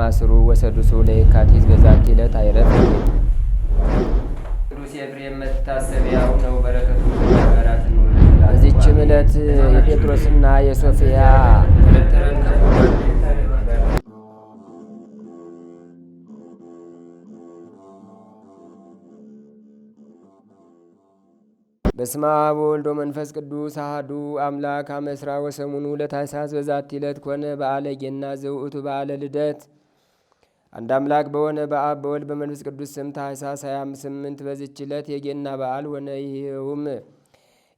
ማስሩ ወሰዱሱ ለየካቲት በዛቲ ዕለት አይረፍ። ቅዱስ ኤፍሬም መታሰቢያው ነው። በረከቱ ጋራት ነው። በዚችም ዕለት የጴጥሮስና የሶፊያ በስመ አብ ወወልድ ወመንፈስ ቅዱስ አሐዱ አምላክ አመ ዕስራ ወሰሙኑ ለታኅሳስ በዛቲ ዕለት ኮነ በዓለ ጌና ዘውእቱ በዓለ ልደት። አንድ አምላክ በሆነ በአብ በወልድ በመንፈስ ቅዱስ ስም ታኅሳስ 28 በዚች ዕለት የጌና በዓል ሆነ። ይኸውም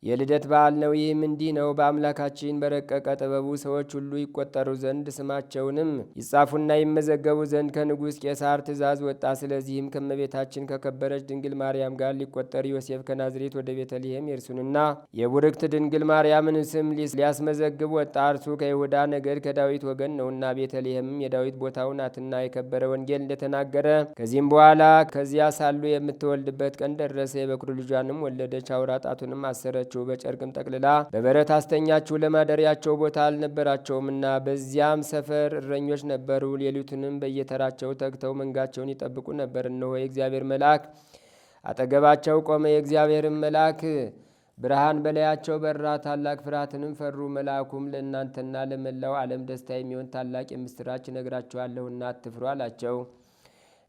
የልደት በዓል ነው። ይህም እንዲህ ነው። በአምላካችን በረቀቀ ጥበቡ ሰዎች ሁሉ ይቆጠሩ ዘንድ ስማቸውንም ይጻፉና ይመዘገቡ ዘንድ ከንጉሥ ቄሳር ትእዛዝ ወጣ። ስለዚህም ከእመቤታችን ከከበረች ድንግል ማርያም ጋር ሊቆጠር ዮሴፍ ከናዝሬት ወደ ቤተልሔም የእርሱንና የቡርክት ድንግል ማርያምን ስም ሊያስመዘግብ ወጣ። እርሱ ከይሁዳ ነገድ ከዳዊት ወገን ነውና፣ ቤተልሔምም የዳዊት ቦታው ናትና የከበረ ወንጌል እንደተናገረ። ከዚህም በኋላ ከዚያ ሳሉ የምትወልድበት ቀን ደረሰ። የበኩር ልጇንም ወለደች። አውራ ጣቱንም አሰረች፣ በጨርቅም ጠቅልላ በበረት አስተኛችው። ለማደሪያቸው ቦታ አልነበራቸውምና በዚያም ሰፈር እረኞች ነበሩ። ሌሊቱንም በየተራቸው ተግተው መንጋቸውን ይጠብቁ ነበር። እነሆ የእግዚአብሔር መልአክ አጠገባቸው ቆመ። የእግዚአብሔርን መልአክ ብርሃን በላያቸው በራ። ታላቅ ፍርሃትንም ፈሩ። መልአኩም ለእናንተና ለመላው ዓለም ደስታ የሚሆን ታላቅ የምስራች እነግራችኋለሁና አትፍሩ አላቸው።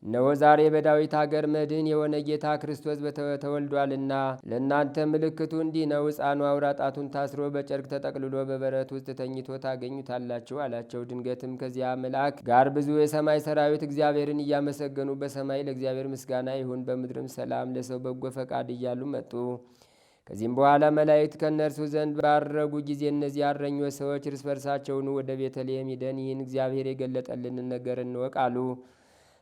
እነሆ ዛሬ በዳዊት አገር መድህን የሆነ ጌታ ክርስቶስ ተወልዷልና፣ ለእናንተ ምልክቱ እንዲህ ነው። ሕፃኑ አውራ ጣቱን ታስሮ በጨርቅ ተጠቅልሎ በበረት ውስጥ ተኝቶ ታገኙታላችሁ አላቸው። ድንገትም ከዚያ መልአክ ጋር ብዙ የሰማይ ሰራዊት እግዚአብሔርን እያመሰገኑ በሰማይ ለእግዚአብሔር ምስጋና ይሁን፣ በምድርም ሰላም ለሰው በጎ ፈቃድ እያሉ መጡ። ከዚህም በኋላ መላእክት ከእነርሱ ዘንድ ባረጉ ጊዜ እነዚህ እረኞች ሰዎች እርስ በርሳቸውን ወደ ቤተልሔም ሂደን ይህን እግዚአብሔር የገለጠልንን ነገር እንወቅ አሉ።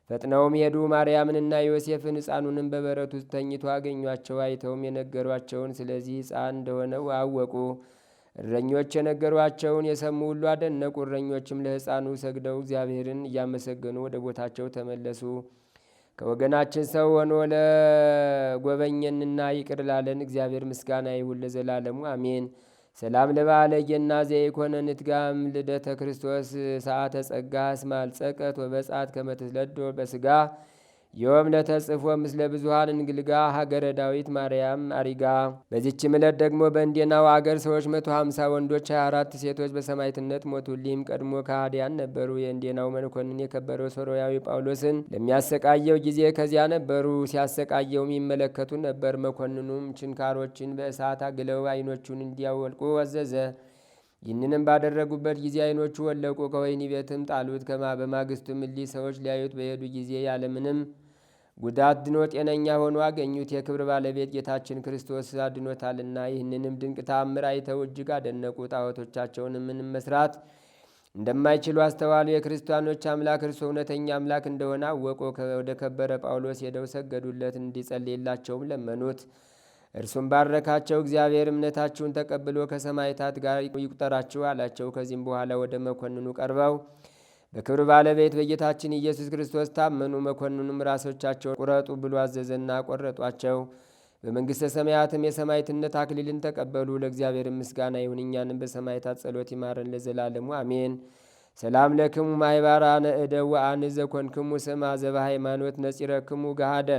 ፈጥነውም ሄዱ። ማርያምንና ዮሴፍን ሕፃኑንም በበረት ውስጥ ተኝቶ አገኟቸው። አይተውም የነገሯቸውን ስለዚህ ሕፃን እንደሆነ አወቁ። እረኞች የነገሯቸውን የሰሙ ሁሉ አደነቁ። እረኞችም ለሕፃኑ ሰግደው እግዚአብሔርን እያመሰገኑ ወደ ቦታቸው ተመለሱ። ከወገናችን ሰው ሆኖ ለጎበኘንና ይቅር ላለን እግዚአብሔር ምስጋና ይሁን ለዘላለሙ አሜን። ሰላም ለበዓለ ጌና ዘኢኮነ ንትጋም ልደተ ክርስቶስ ሰዓተ ጸጋ እስማልጸቀት ወበጻት ከመትስለዶ በስጋ ዮም ለተጽፎ ምስለ ብዙሃን እንግልጋ ሀገረ ዳዊት ማርያም አሪጋ። በዚችም ዕለት ደግሞ በእንዴናው አገር ሰዎች 150 ወንዶች 24 ሴቶች በሰማዕትነት ሞቱ። ሊም ቀድሞ ከሃዲያን ነበሩ። የእንዴናው መኮንን የከበረው ሶርያዊ ጳውሎስን ለሚያሰቃየው ጊዜ ከዚያ ነበሩ። ሲያሰቃየውም ይመለከቱ ነበር። መኮንኑም ችንካሮችን በእሳት አግለው ዓይኖቹን እንዲያወልቁ አዘዘ። ይህንንም ባደረጉበት ጊዜ ዓይኖቹ ወለቁ። ከወህኒ ቤትም ጣሉት። በማግስቱም እሊህ ሰዎች ሊያዩት በሄዱ ጊዜ ያለምንም ጉዳት ድኖ ጤነኛ ሆኖ አገኙት። የክብር ባለቤት ጌታችን ክርስቶስ አድኖታልና። ይህንንም ድንቅ ተአምር አይተው እጅግ አደነቁ። ጣዖቶቻቸውንም ምንም መስራት እንደማይችሉ አስተዋሉ። የክርስቲያኖች አምላክ እርሱ እውነተኛ አምላክ እንደሆነ አወቁ። ወደ ከበረ ጳውሎስ ሄደው ሰገዱለት፣ እንዲጸልይላቸውም ለመኑት። እርሱም ባረካቸው። እግዚአብሔር እምነታችሁን ተቀብሎ ከሰማዕታት ጋር ይቁጠራችሁ አላቸው። ከዚህም በኋላ ወደ መኮንኑ ቀርበው በክብር ባለቤት በጌታችን ኢየሱስ ክርስቶስ ታመኑ። መኮንኑም ራሶቻቸውን ቁረጡ ብሎ አዘዘና ቆረጧቸው። በመንግሥተ ሰማያትም የሰማዕትነት አክሊልን ተቀበሉ። ለእግዚአብሔር ምስጋና ይሁን፣ እኛንም በሰማዕታት ጸሎት ይማረን ለዘላለሙ አሜን። ሰላም ለክሙ ማይባራነ እደው አንዘ ኮንክሙ ስማ ዘበ ሃይማኖት ነጺረክሙ ገሃደ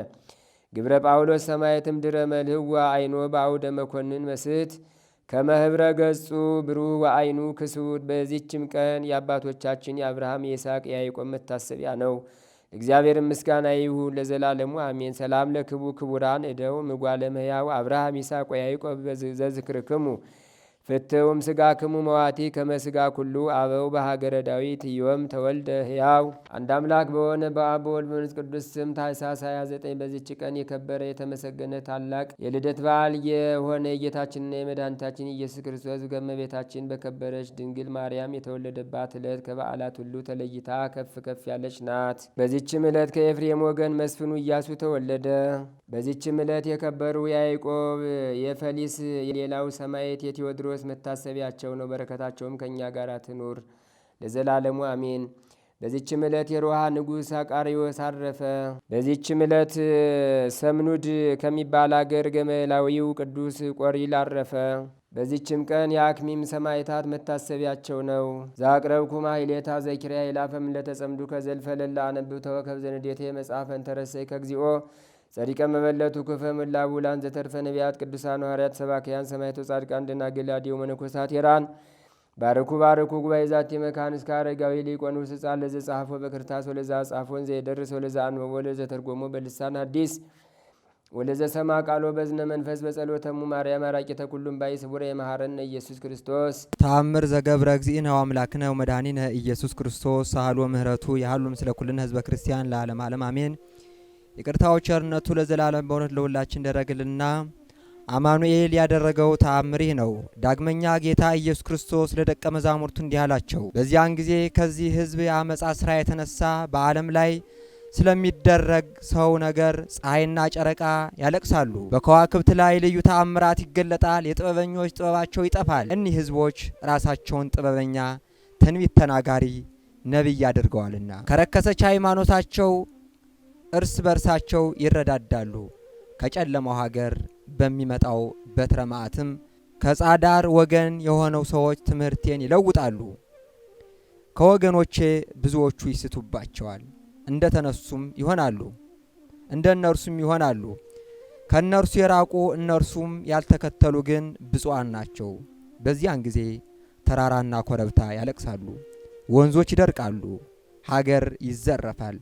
ግብረ ጳውሎስ ሰማዕትም ድረ መልህዋ አይኖ በአውደ መኮንን መስት ከመህብረ ገጹ ብሩህ ወአይኑ ክሱት። በዚችም ቀን የአባቶቻችን የአብርሃም የይስሐቅ የያዕቆብ መታሰቢያ ነው። እግዚአብሔር ምስጋና ይሁን ለዘላለሙ አሜን። ሰላም ለክቡ ክቡራን እደው ምጓለ እመሕያው አብርሃም ይስሐቅ ወያዕቆብ ዘዝክርክሙ ፍትውም ስጋ ክሙ መዋቲ ከመስጋ ኩሉ አበው በሀገረ ዳዊት ዮም ተወልደ ሕያው። አንድ አምላክ በሆነ በአብ በወልድ በመንፈስ ቅዱስ ስም ታኅሳስ 29 በዚች ቀን የከበረ የተመሰገነ ታላቅ የልደት በዓል የሆነ የጌታችንና የመድኃኒታችን ኢየሱስ ክርስቶስ ከእመቤታችን በከበረች ድንግል ማርያም የተወለደባት ዕለት ከበዓላት ሁሉ ተለይታ ከፍ ከፍ ያለች ናት። በዚችም ዕለት ከኤፍሬም ወገን መስፍኑ ኢያሱ ተወለደ። በዚችም ዕለት የከበሩ የያዕቆብ የፈሊስ የሌላው ሰማዕት የቴዎድሮስ መታሰቢያቸው ነው። በረከታቸውም ከእኛ ጋር ትኑር ለዘላለሙ አሜን። በዚችም ዕለት የሮሃ ንጉሥ አቃሪዎስ አረፈ። በዚችም ዕለት ሰምኑድ ከሚባል አገር ገመላዊው ቅዱስ ቆሪል አረፈ። በዚችም ቀን የአክሚም ሰማዕታት መታሰቢያቸው ነው። ዛቅረብኩ ማሕሌታ ዘኪርያ ይላፈም ለተጸምዱ ከዘልፈለላ አነብብ ተወከብ ዘንዴቴ መጽሐፈን ተረሰይ ከግዚኦ ጸዲቀ መበለቱ ክፈ ምላቡላን ዘተርፈ ነቢያት ቅዱሳን ሐዋርያት ሰባክያን ሰማዕታት ጻድቃን ደናግል አድዮ መነኮሳት ሄራን ባርኩ ባርኩ ጉባኤ ዛቲ መካን እስከ አረጋዊ ሊቆን ውስጻን ለዘ ጻፎ በክርታስ ወለዛ ጻፎን ዘየደርስ ወለዛ አንበቦ ለዘ ተርጎሞ በልሳን አዲስ ወለዘ ሰማ ቃሎ በዝነ መንፈስ በጸሎተሙ ማርያም አራቂተ ኩሉም ባይ ስቡረ የመሐረነ ኢየሱስ ክርስቶስ ተአምር ዘገብረ እግዚእነ ወአምላክነ ወመድኃኒነ ኢየሱስ ክርስቶስ ሳህሉ ምህረቱ ያህሉ ምስለ ኩልነ ህዝበ ክርስቲያን ለዓለም ዓለም አሜን። ይቅርታው ቸርነቱ ለዘላለም በእውነት ለሁላችን ደረግልና አማኑኤል ያደረገው ተአምር ነው። ዳግመኛ ጌታ ኢየሱስ ክርስቶስ ለደቀ መዛሙርቱ እንዲህ አላቸው። በዚያን ጊዜ ከዚህ ህዝብ የአመጻ ስራ የተነሳ በዓለም ላይ ስለሚደረግ ሰው ነገር ፀሐይና ጨረቃ ያለቅሳሉ። በከዋክብት ላይ ልዩ ተአምራት ይገለጣል። የጥበበኞች ጥበባቸው ይጠፋል። እኒህ ህዝቦች ራሳቸውን ጥበበኛ፣ ትንቢት ተናጋሪ፣ ነቢይ አድርገዋልና ከረከሰች ሃይማኖታቸው እርስ በርሳቸው ይረዳዳሉ። ከጨለማው ሀገር በሚመጣው በትረ መዓትም ከጻዳር ወገን የሆነው ሰዎች ትምህርቴን ይለውጣሉ። ከወገኖቼ ብዙዎቹ ይስቱባቸዋል፣ እንደተነሱም ይሆናሉ፣ እንደነርሱም ይሆናሉ። ከነርሱ የራቁ እነርሱም ያልተከተሉ ግን ብፁዓን ናቸው። በዚያን ጊዜ ተራራና ኮረብታ ያለቅሳሉ፣ ወንዞች ይደርቃሉ፣ ሀገር ይዘረፋል፣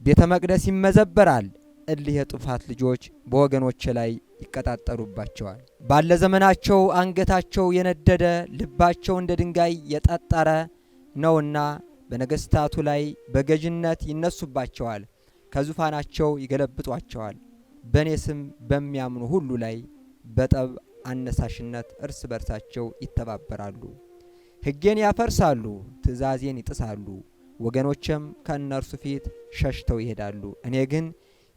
ቤተ መቅደስ ይመዘበራል። እሊህ የጥፋት ልጆች በወገኖች ላይ ይቀጣጠሩባቸዋል። ባለ ዘመናቸው አንገታቸው የነደደ ልባቸው እንደ ድንጋይ የጠጠረ ነውና በነገስታቱ ላይ በገዥነት ይነሱባቸዋል፣ ከዙፋናቸው ይገለብጧቸዋል። በእኔ ስም በሚያምኑ ሁሉ ላይ በጠብ አነሳሽነት እርስ በርሳቸው ይተባበራሉ። ሕጌን ያፈርሳሉ፣ ትእዛዜን ይጥሳሉ። ወገኖችም ከእነርሱ ፊት ሸሽተው ይሄዳሉ። እኔ ግን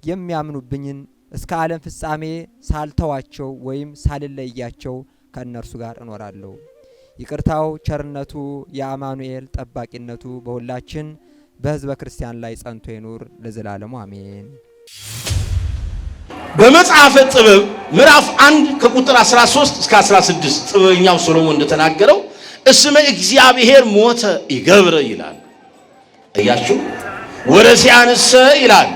የሚያምኑብኝን እስከ ዓለም ፍጻሜ ሳልተዋቸው ወይም ሳልለያቸው ከእነርሱ ጋር እኖራለሁ። ይቅርታው ቸርነቱ የአማኑኤል ጠባቂነቱ በሁላችን በሕዝበ ክርስቲያን ላይ ጸንቶ ይኑር ለዘላለሙ አሜን። በመጽሐፈ ጥበብ ምዕራፍ 1 ከቁጥር 13 እስከ 16 ጥበበኛው ሰሎሞን እንደተናገረው እስመ እግዚአብሔር ሞተ ይገብረ ይላል። እያችሁ ወረሲያንሰ ይላል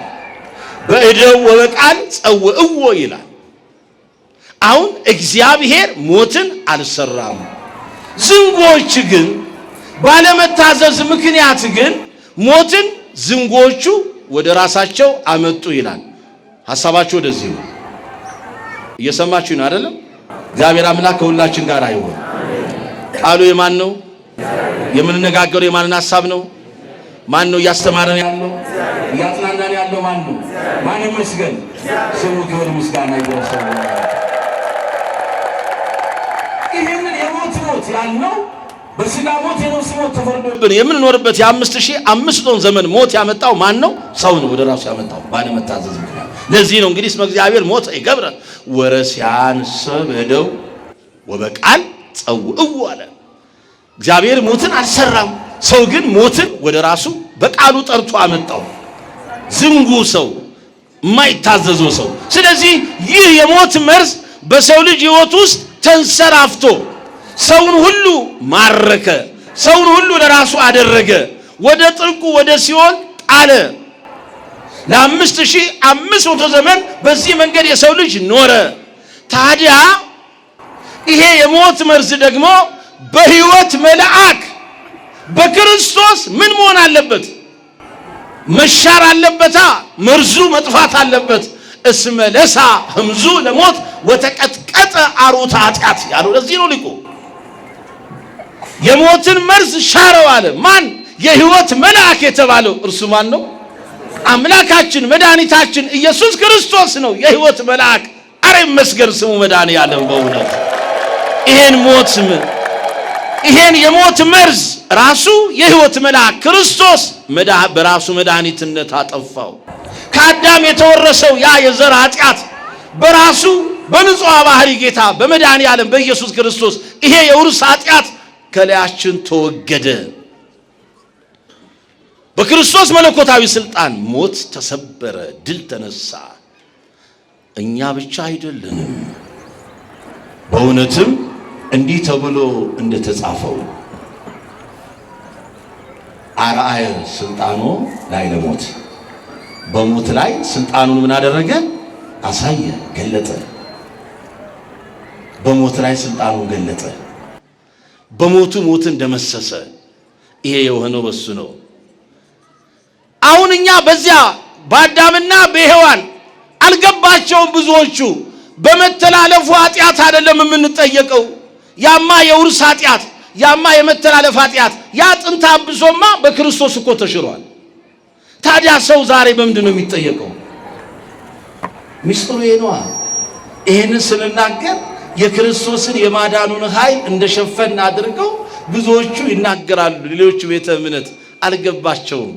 በእደው ወበቃል ጸውእዎ ይላል። አሁን እግዚአብሔር ሞትን አልሰራም። ዝንጎች ግን ባለመታዘዝ ምክንያት ግን ሞትን ዝንጎቹ ወደ ራሳቸው አመጡ ይላል። ሐሳባችሁ ወደዚህ ነው። እየሰማችሁ ነው አይደለም? እግዚአብሔር አምላክ ከሁላችን ጋር አይሆን። ቃሉ የማን ነው? የምንነጋገረው የማንን ሐሳብ ነው? ማን ነው እያስተማረን ያለው? እያጽናናን ያለው ማን ነው? ማን ይመስገን? ስሙ ክብር ምስጋና ይድረሰው። ይሄንን የሞት ያልነው በስጋ ሞት የነፍስ ሞት ተፈርዶብን የምንኖርበት የ5500 ዘመን ሞት ያመጣው ማን ነው? ሰው ነው ወደ ራሱ ያመጣው ባለመታዘዝ ምክንያት። ለዚህ ነው እንግዲህ እስመ እግዚአብሔር ሞተ ይገብረ ወረሲያንሰ በእደው ወበቃል ጸውእዎ አለ። እግዚአብሔር ሞትን አልሰራም። ሰው ግን ሞትን ወደ ራሱ በቃሉ ጠርቶ አመጣው። ዝንጉ ሰው፣ የማይታዘዘው ሰው። ስለዚህ ይህ የሞት መርዝ በሰው ልጅ ሕይወት ውስጥ ተንሰራፍቶ ሰውን ሁሉ ማረከ፣ ሰውን ሁሉ ለራሱ አደረገ፣ ወደ ጥልቁ ወደ ሲኦል ጣለ። ለ5500 ዘመን በዚህ መንገድ የሰው ልጅ ኖረ። ታዲያ ይሄ የሞት መርዝ ደግሞ በሕይወት መልአክ በክርስቶስ ምን መሆን አለበት? መሻር አለበታ። መርዙ መጥፋት አለበት። እስመ ለሳ ህምዙ ለሞት ወተቀጥቀጠ አሩታ ኃጢአት ያለው ለዚህ ነው ሊቁ። የሞትን መርዝ ሻረው አለ። ማን? የሕይወት መልአክ የተባለው እርሱ ማን ነው? አምላካችን መድኃኒታችን ኢየሱስ ክርስቶስ ነው የሕይወት መልአክ። አረ ይመስገን ስሙ መድኃኔዓለም። በእውነት ይሄን የሞት መርዝ ራሱ የሕይወት መልአክ ክርስቶስ በራሱ መድኃኒትነት አጠፋው። ከአዳም የተወረሰው ያ የዘር ኃጢአት በራሱ በንጹሕ ባህሪ ጌታ በመድኃኔዓለም በኢየሱስ ክርስቶስ ይሄ የውርስ ኃጢአት ከላያችን ተወገደ። በክርስቶስ መለኮታዊ ስልጣን ሞት ተሰበረ፣ ድል ተነሳ። እኛ ብቻ አይደለንም። በእውነትም እንዲህ ተብሎ እንደተጻፈው አርአየ ስልጣኑ ላይ ለሞት በሞት ላይ ስልጣኑን ምን አደረገ? አሳየ፣ ገለጠ። በሞት ላይ ስልጣኑን ገለጠ። በሞቱ ሞትን ደመሰሰ። ይሄ የሆነው በሱ ነው። አሁን እኛ በዚያ በአዳምና በሔዋን አልገባቸውም ብዙዎቹ። በመተላለፉ ኃጢአት አይደለም የምንጠየቀው። ያማ የውርስ ኃጢአት፣ ያማ የመተላለፍ ኃጢአት፣ ያ ጥንተ አብሶማ በክርስቶስ እኮ ተሽሯል። ታዲያ ሰው ዛሬ በምንድን ነው የሚጠየቀው? ሚስጥሩ ይሄ ነው። ይሄንን ስንናገር የክርስቶስን የማዳኑን ኃይል እንደሸፈን አድርገው ብዙዎቹ ይናገራሉ። ሌሎቹ ቤተ እምነት አልገባቸውም።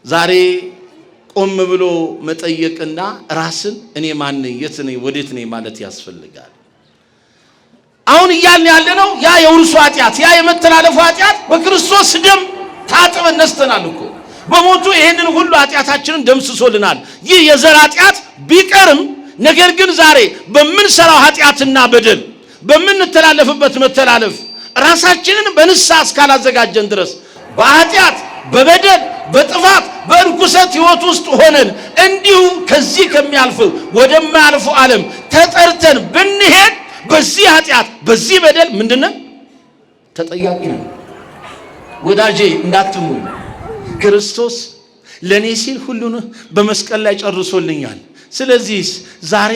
ዛሬ ቆም ብሎ መጠየቅና ራስን እኔ ማን ነኝ፣ የት ነኝ፣ ወዴት ነኝ ማለት ያስፈልጋል። አሁን እያልን ያለነው ያ የውርሱ ኃጢአት፣ ያ የመተላለፉ ኃጢአት በክርስቶስ ደም ታጥበን ነስተናል እኮ። በሞቱ ይሄንን ሁሉ ኃጢአታችንን ደምስሶልናል። ይህ የዘር ኃጢአት ቢቀርም ነገር ግን ዛሬ በምንሰራው ኃጢአትና በደል በምንተላለፍበት መተላለፍ ራሳችንን በንስሐ እስካላዘጋጀን ድረስ በኃጢአት በበደል በጥፋት በርኩሰት ሕይወት ውስጥ ሆነን እንዲሁ ከዚህ ከሚያልፈው ወደማያልፈው ዓለም ተጠርተን ብንሄድ በዚህ ኃጢአት በዚህ በደል ምንድነው ተጠያቂ ነን። ወዳጄ እንዳትሙኝ፣ ክርስቶስ ለኔ ሲል ሁሉን በመስቀል ላይ ጨርሶልኛል። ስለዚህ ዛሬ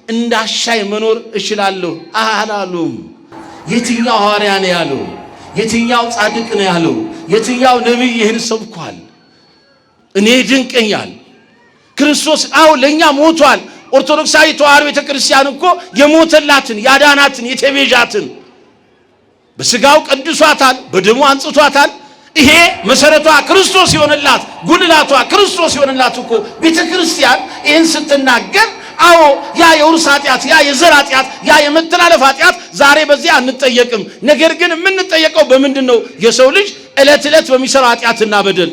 እንዳሻይ መኖር እችላለሁ አላሉም። የትኛው ሐዋርያ ነው ያለው? የትኛው ጻድቅ ነው ያለው? የትኛው ነብይ ይህን ሰብኳል? እኔ ድንቀኛል። ክርስቶስ ለኛ ሞቷል። ኦርቶዶክሳዊ ተዋሕዶ ቤተክርስቲያን እኮ የሞተላትን ያዳናትን የተቤዣትን በስጋው ቀድሷታል፣ በደሙ አንጽቷታል። ይሄ መሰረቷ ክርስቶስ ይሆንላት፣ ጉልላቷ ክርስቶስ ይሆንላት እኮ ቤተክርስቲያን ይህን ስትናገር ያ የውርስ ኃጢአት፣ ያ የዘር ኃጢአት፣ ያ የመተላለፍ ኃጢአት ዛሬ በዚህ አንጠየቅም። ነገር ግን የምንጠየቀው በምንድን ነው? የሰው ልጅ ዕለት ዕለት በሚሰራው ኃጢአትና በደል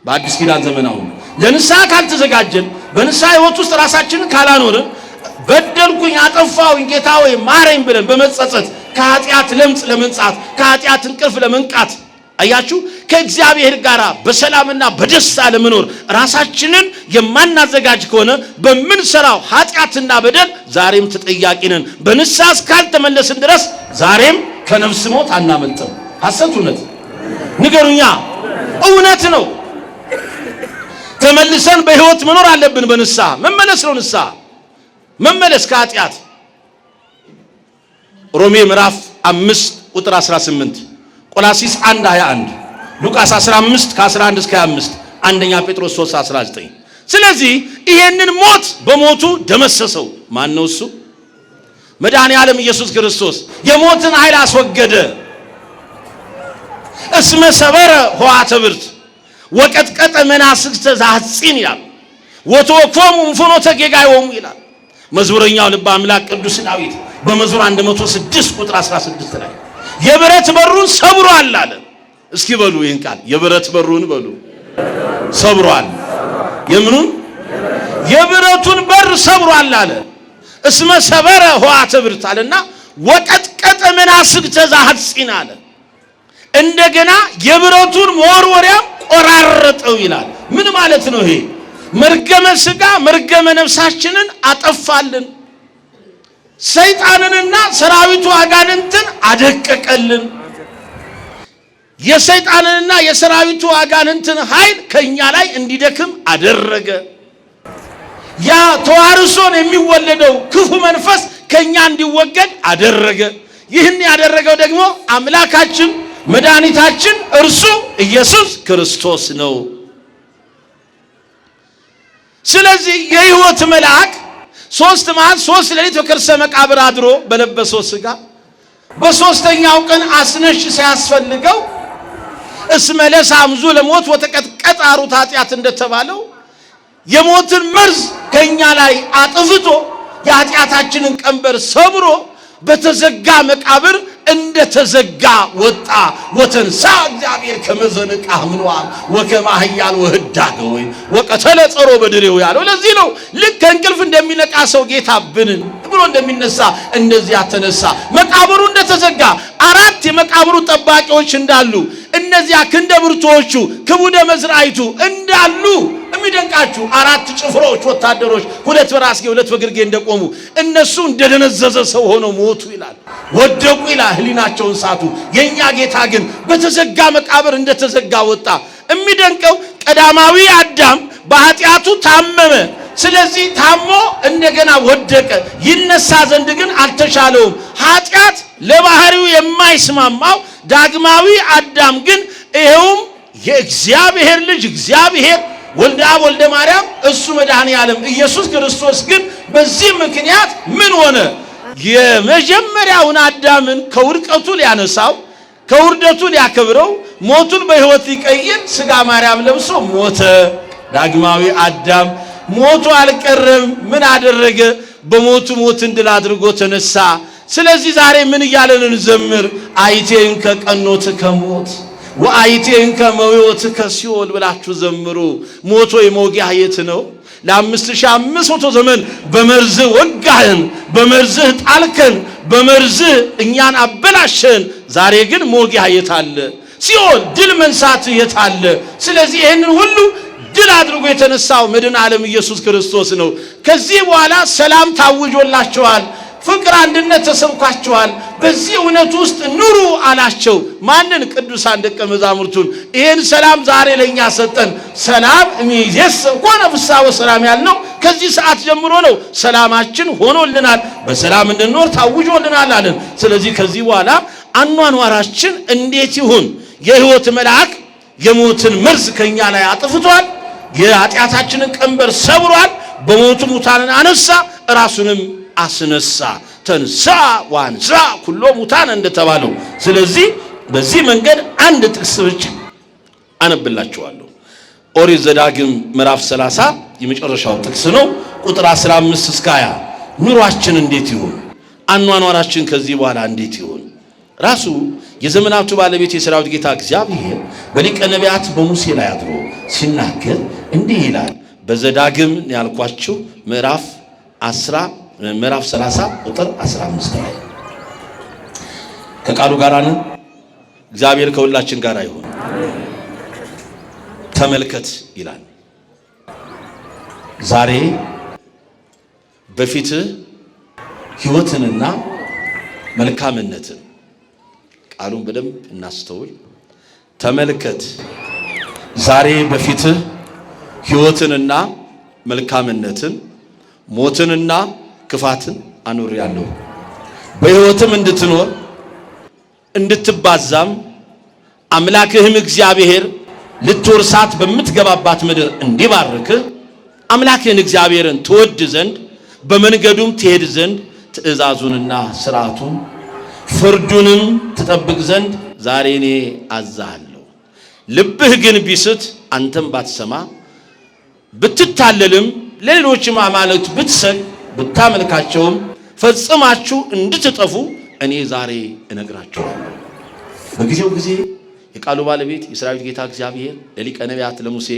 በአዲስ ኪዳን ዘመናው ለንስሐ ካልተዘጋጀን፣ በንስሐ ሕይወት ውስጥ ራሳችንን ካላኖርን፣ በደልኩኝ አጠፋሁኝ ጌታ ሆይ ማረኝ ብለን በመጸጸት ከኃጢአት ለምጽ ለመንጻት ከኃጢአት እንቅልፍ ለመንቃት አያችሁ ከእግዚአብሔር ጋር በሰላምና በደስታ ለመኖር ራሳችንን የማናዘጋጅ ከሆነ በምንሰራው ኃጢአትና በደል ዛሬም ተጠያቂ ነን። በንስሐ እስካልተመለስን ድረስ ዛሬም ከነፍስ ሞት አናመልጥም። ሐሰት እውነት ንገሩኛ፣ እውነት ነው። ተመልሰን በሕይወት መኖር አለብን። በንስሐ መመለስ ነው። ንስሐ መመለስ ከኃጢአት ሮሜ ምዕራፍ 5 ቁጥር 18፣ ቆላሲስ 1:21፣ ሉቃስ 15 ከ11 እስከ 25፣ አንደኛ ጴጥሮስ 3:19። ስለዚህ ይሄንን ሞት በሞቱ ደመሰሰው። ማን ነው እሱ? መድኃኔ ዓለም ኢየሱስ ክርስቶስ የሞትን ኃይል አስወገደ። እስመ ሰበረ ኆኃተ ብርት ወቀጥቀጠ መናስግተ ዘሐጺን ይላል። ወተወክፎሙ እንፍኖተ ጌጋዮሙ ይላል መዝሙረኛው ልበ አምላክ ቅዱስ ዳዊት በመዝሙር 106 ቁጥር 16 ላይ የብረት በሩን ሰብሯል አለ። እስኪ በሉ ይህን ቃል የብረት በሩን በሉ ሰብሯል። የምኑን? የብረቱን በር ሰብሯል አለ። እስመ ሰበረ ኆኃተ ብርት አለና ወቀጥቀጠ መናስግተ ዘሐጺን አለ። እንደገና የብረቱን መወርወሪያ ቆራረጠው ይላል። ምን ማለት ነው ይሄ? መርገመ ሥጋ መርገመ ነፍሳችንን አጠፋልን። ሰይጣንንና ሰራዊቱ አጋንንትን አደቀቀልን። የሰይጣንንና የሰራዊቱ አጋንንትን ኃይል ከኛ ላይ እንዲደክም አደረገ። ያ ተዋርሶን የሚወለደው ክፉ መንፈስ ከኛ እንዲወገድ አደረገ። ይህን ያደረገው ደግሞ አምላካችን መድኃኒታችን እርሱ ኢየሱስ ክርስቶስ ነው። ስለዚህ የሕይወት መልአክ 3 መዓልት 3 ሌሊት በከርሰ መቃብር አድሮ በለበሰው ሥጋ በሶስተኛው ቀን አስነሽ ሲያስፈልገው እስመ ለሳምዙ ለሞት ወተቀጥቀጠ ዐሩት ኃጢአት እንደተባለው የሞትን መርዝ ከኛ ላይ አጥፍቶ የኃጢአታችንን ቀንበር ሰብሮ በተዘጋ መቃብር እንደተዘጋ ወጣ። ወተንሳ እግዚአብሔር ከመዘነቃ ምንዋም ወከመ ኃያል ወህዳገ ወቀተለ ጸሮ በድሬው ያለው ለዚህ ነው። ልክ ከእንቅልፍ እንደሚነቃ ሰው ጌታ ብንን ብሎ እንደሚነሳ እንደዚያ ተነሳ። መቃብሩ እንደተዘጋ 4 የመቃብሩ ጠባቂዎች እንዳሉ እነዚያ ክንደ ብርቱዎቹ ክቡደ መዝራይቱ እንዳሉ የሚደንቃችሁ 4 ጭፍሮች ወታደሮች 2 በራስጌ 2 በግርጌ እንደቆሙ እነሱ እንደደነዘዘ ሰው ሆነው ሞቱ ይላል። ወደቁ ይላል። ህሊናቸውን ሳቱ። የኛ ጌታ ግን በተዘጋ መቃብር እንደተዘጋ ወጣ። የሚደንቀው ቀዳማዊ አዳም በኃጢአቱ ታመመ። ስለዚህ ታሞ እንደገና ወደቀ። ይነሳ ዘንድ ግን አልተቻለውም። ኃጢአት ለባህሪው የማይስማማው ዳግማዊ አዳም ግን ይሄውም የእግዚአብሔር ልጅ እግዚአብሔር ወልደ አብ ወልደ ማርያም እሱ መድኃኔ ዓለም ኢየሱስ ክርስቶስ ግን በዚህ ምክንያት ምን ሆነ? የመጀመሪያውን አዳምን ከውድቀቱ ሊያነሳው ከውርደቱ ሊያከብረው ሞቱን በሕይወት ሊቀይር ሥጋ ማርያም ለብሶ ሞተ። ዳግማዊ አዳም ሞቱ አልቀረም። ምን አደረገ? በሞቱ ሞትን ድል አድርጎ ተነሳ። ስለዚህ ዛሬ ምን እያለን እንዘምር? አይቴን ከቀኖት ከሞት ወአይቴን ከመውት ከሲኦል ብላችሁ ዘምሩ። ሞቶ የመውጊያ የት ነው? ለ5500 ዘመን በመርዝህ ወጋህን፣ በመርዝህ ጣልከን፣ በመርዝህ እኛን አበላሸን። ዛሬ ግን መውጊያ የት አለ? ሲኦል ድል መንሳት የት አለ? ስለዚህ ይህንን ሁሉ ድል አድርጎ የተነሳው መድኃኔ ዓለም ኢየሱስ ክርስቶስ ነው። ከዚህ በኋላ ሰላም ታውጆላችኋል፣ ፍቅር አንድነት ተሰብኳችኋል፣ በዚህ እውነት ውስጥ ኑሩ አላቸው። ማንን? ቅዱሳን ደቀ መዛሙርቱን። ይህን ሰላም ዛሬ ለኛ ሰጠን። ሰላም እምይእዜሰ ኮነ ፍስሐ ወሰላም ያልነው ከዚህ ሰዓት ጀምሮ ነው። ሰላማችን ሆኖልናል፣ በሰላም እንድንኖር ታውጆልናል አለን። ስለዚህ ከዚህ በኋላ አኗኗራችን እንዴት ይሁን? የሕይወት መልአክ የሞትን መርዝ ከኛ ላይ አጥፍቷል። የኃጢአታችንን ቀንበር ሰብሯል። በሞቱ ሙታንን አነሳ፣ ራሱንም አስነሳ። ተንሳ ዋንሳ ኩሎ ሙታን እንደተባለው። ስለዚህ በዚህ መንገድ አንድ ጥቅስ ብቻ አነብላችኋለሁ። ኦሪት ዘዳግም ምዕራፍ 30 የመጨረሻው ጥቅስ ነው። ቁጥር 15 እስከ 20 ኑሯችን እንዴት ይሁን? አኗኗራችን ከዚህ በኋላ እንዴት ይሁን? ራሱ የዘመናቱ ባለቤት የሰራዊት ጌታ እግዚአብሔር በሊቀ ነቢያት በሙሴ ላይ አድሮ ሲናገር እንዲህ ይላል። በዘዳግም ያልኳችሁ ምዕራፍ 30 ቁጥር 15 ላይ ከቃሉ ጋር ነን። እግዚአብሔር ከሁላችን ጋር ይሁን። ተመልከት ይላል። ዛሬ በፊትህ ሕይወትንና መልካምነትን ቃሉን በደንብ እናስተውል። ተመልከት ዛሬ በፊትህ ሕይወትንና መልካምነትን ሞትንና ክፋትን አኑሬአለሁ። በሕይወትም እንድትኖር እንድትባዛም አምላክህም እግዚአብሔር ልትወርሳት በምትገባባት ምድር እንዲባርክህ አምላክህን እግዚአብሔርን ትወድ ዘንድ በመንገዱም ትሄድ ዘንድ ትእዛዙንና ሥርዓቱን ፍርዱንም ትጠብቅ ዘንድ ዛሬ እኔ አዝሃለሁ። ልብህ ግን ቢስት አንተም ባትሰማ ብትታለልም ለሌሎችም አማልክት ብትሰግድ ብታመልካቸውም ፈጽማችሁ እንድትጠፉ እኔ ዛሬ እነግራችኋለሁ። በጊዜው ጊዜ የቃሉ ባለቤት የሰራዊት ጌታ እግዚአብሔር ለሊቀ ነቢያት ለሙሴ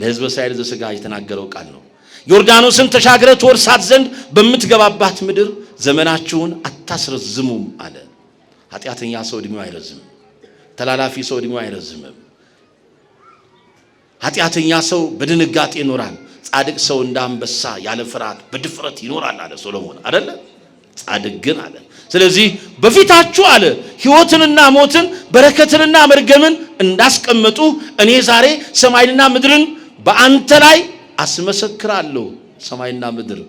ለሕዝበ እስራኤል ዘሥጋ የተናገረው ቃል ነው። ዮርዳኖስን ተሻግረህ ትወርሳት ዘንድ በምትገባባት ምድር ዘመናችሁን አታስረዝሙም አለ። ኃጢአተኛ ሰው ዕድሜው አይረዝምም። ተላላፊ ሰው ዕድሜው አይረዝምም። ኃጢአተኛ ሰው በድንጋጤ ይኖራል። ጻድቅ ሰው እንደ አንበሳ ያለ ፍርሃት በድፍረት ይኖራል አለ ሶሎሞን አይደለ? ጻድቅ ግን አለ። ስለዚህ በፊታችሁ አለ ሕይወትንና ሞትን በረከትንና መርገምን እንዳስቀመጡ እኔ ዛሬ ሰማይንና ምድርን በአንተ ላይ አስመሰክራለሁ። ሰማይና ምድር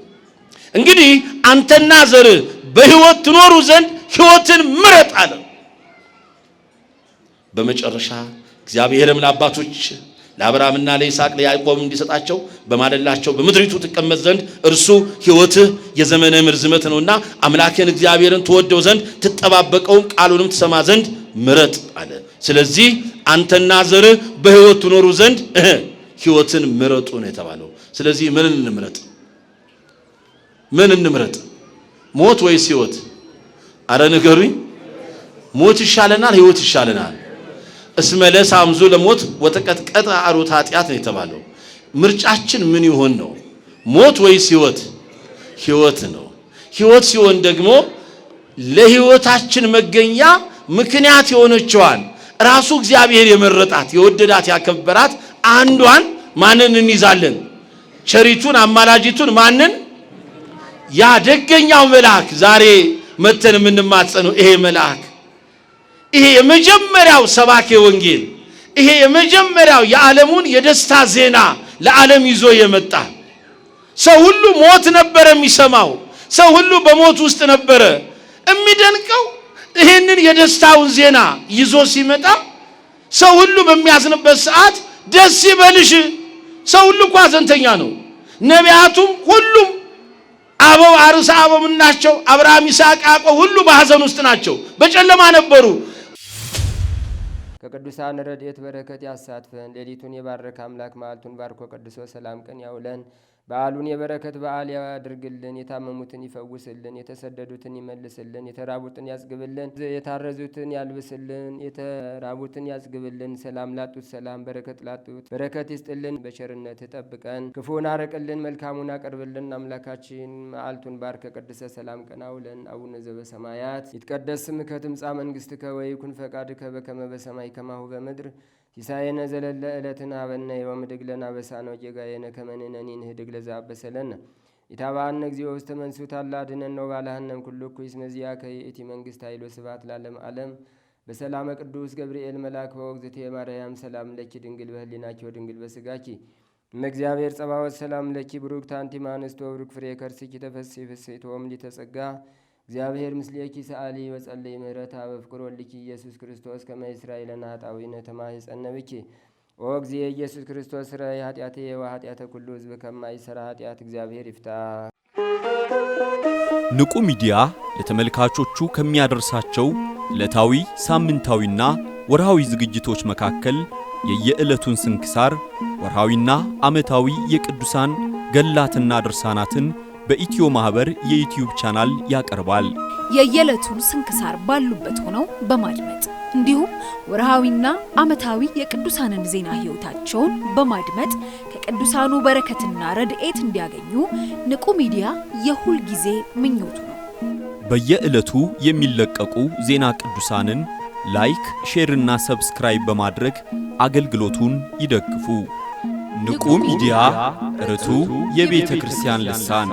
እንግዲህ አንተና ዘርህ በሕይወት ትኖሩ ዘንድ ሕይወትን ምረጥ አለ። በመጨረሻ እግዚአብሔርም ለአባቶች ለአብርሃምና ለይስሐቅ ለያዕቆብ እንዲሰጣቸው በማለላቸው በምድሪቱ ትቀመጥ ዘንድ እርሱ ሕይወትህ የዘመነ ርዝመት ነውና አምላክህን እግዚአብሔርን ትወደው ዘንድ ትጠባበቀው ቃሉንም ትሰማ ዘንድ ምረጥ አለ። ስለዚህ አንተና ዘርህ በሕይወት ትኖሩ ዘንድ ሕይወትን ምረጡ ነው የተባለው። ስለዚህ ምን እንምረጥ? ምን እንምረጥ? ሞት ወይስ ሕይወት? አረ ንገሩኝ። ሞት ይሻለናል? ሕይወት ይሻለናል? እስመለስ አምዙ ለሞት ወተቀጥቀጠ አሮት ኃጢአት ነው የተባለው። ምርጫችን ምን ይሆን ነው? ሞት ወይስ ሕይወት? ሕይወት ነው። ሕይወት ሲሆን ደግሞ ለሕይወታችን መገኛ ምክንያት የሆነችዋን ራሱ እግዚአብሔር የመረጣት የወደዳት ያከበራት አንዷን ማንን እንይዛለን? ቸሪቱን አማላጅቱን ማንን? ያ ደገኛው መልአክ ዛሬ መተን የምንማጸነው ይሄ መልአክ ይሄ የመጀመሪያው ሰባኬ ወንጌል ይሄ የመጀመሪያው የዓለሙን የደስታ ዜና ለዓለም ይዞ የመጣ ሰው ሁሉ ሞት ነበር የሚሰማው። ሰው ሁሉ በሞት ውስጥ ነበር። የሚደንቀው ይሄንን የደስታውን ዜና ይዞ ሲመጣ ሰው ሁሉ በሚያዝንበት ሰዓት ደስ ይበልሽ። ሰው ሁሉ እኮ ሐዘንተኛ ነው። ነቢያቱም ሁሉም አበው አርሳ አበው ናቸው። አብርሃም፣ ይስሐቅ፣ ያዕቆብ ሁሉ በሐዘን ውስጥ ናቸው። በጨለማ ነበሩ። ከቅዱሳን ረድኤት በረከት ያሳትፈን። ሌሊቱን የባረከ አምላክ መዓልቱን ባርኮ ቀድሶ ሰላም ቀን ያውለን። በዓሉን የበረከት በዓል ያድርግልን። የታመሙትን ይፈውስልን። የተሰደዱትን ይመልስልን። የተራቡትን ያጽግብልን። የታረዙትን ያልብስልን። የተራቡትን ያጽግብልን። ሰላም ላጡት ሰላም፣ በረከት ላጡት በረከት ይስጥልን። በቸርነት ጠብቀን፣ ክፉን አርቅልን፣ መልካሙን አቅርብልን። አምላካችን መዓልቱን ባርከ ቀድሰ ሰላም ቀን አውለን። አቡነ ዘበሰማያት ይትቀደስ ስምከ ትምጻእ መንግሥትከ ወይኩን ፈቃድከ በከመ በሰማይ ከማሁ በምድር ሲሳየነ ዘለለ ዕለትነ ሀበነ ዮም ወኅድግ ለነ አበሳነ ወጌጋየነ ከመ ንሕነኒ ንኅድግ ለዘአበሰለነ ኢታብአነ እግዚኦ ውስተ መንሱት አላ አድኅነነ ወባልሐነ ኩሉ እኩይ እስመ ዚአከ ይእቲ መንግሥት ኃይል ወስብሐት ለዓለመ ዓለም። በሰላመ ቅዱስ ገብርኤል መልአክ ወእግዝእትየ ማርያም ሰላም ለኪ ድንግል በህሊናኪ ወድንግል በሥጋኪ እመ እግዚአብሔር ጸባኦት ሰላም ለኪ ብሩክት አንቲ እምአንስቶ ወብሩክ ፍሬ ከርሥኪ ተፈሥሒ ፍሥሕት ወምልዕተ ጸጋ እግዚአብሔር ምስሌኪ ሰአሊ ወጸልይ ምህረታ በፍቅር ወልኪ ኢየሱስ ክርስቶስ ከመ ይሥራይ ለነ ኃጣውኢነ ተማኅፀነ ብኪ ኦ እግዚእ ኢየሱስ ክርስቶስ ሥራይ ኃጢአትየ ወኃጢአተ ኩሉ ሕዝብ ከማይሠራ ኃጢአት እግዚአብሔር ይፍታ። ንቁ ሚዲያ ለተመልካቾቹ ከሚያደርሳቸው ዕለታዊ ሳምንታዊና ወርሃዊ ዝግጅቶች መካከል የየዕለቱን ስንክሳር ወርሃዊና ዓመታዊ የቅዱሳን ገላትና ድርሳናትን በኢትዮ ማህበር የዩቲዩብ ቻናል ያቀርባል። የየዕለቱን ስንክሳር ባሉበት ሆነው በማድመጥ እንዲሁም ወርሃዊና ዓመታዊ የቅዱሳንን ዜና ሕይወታቸውን በማድመጥ ከቅዱሳኑ በረከትና ረድኤት እንዲያገኙ ንቁ ሚዲያ የሁል ጊዜ ምኞቱ ነው። በየዕለቱ የሚለቀቁ ዜና ቅዱሳንን ላይክ፣ ሼርና ሰብስክራይብ በማድረግ አገልግሎቱን ይደግፉ። ንቁ ሚዲያ ርቱ የቤተ ክርስቲያን ልሳን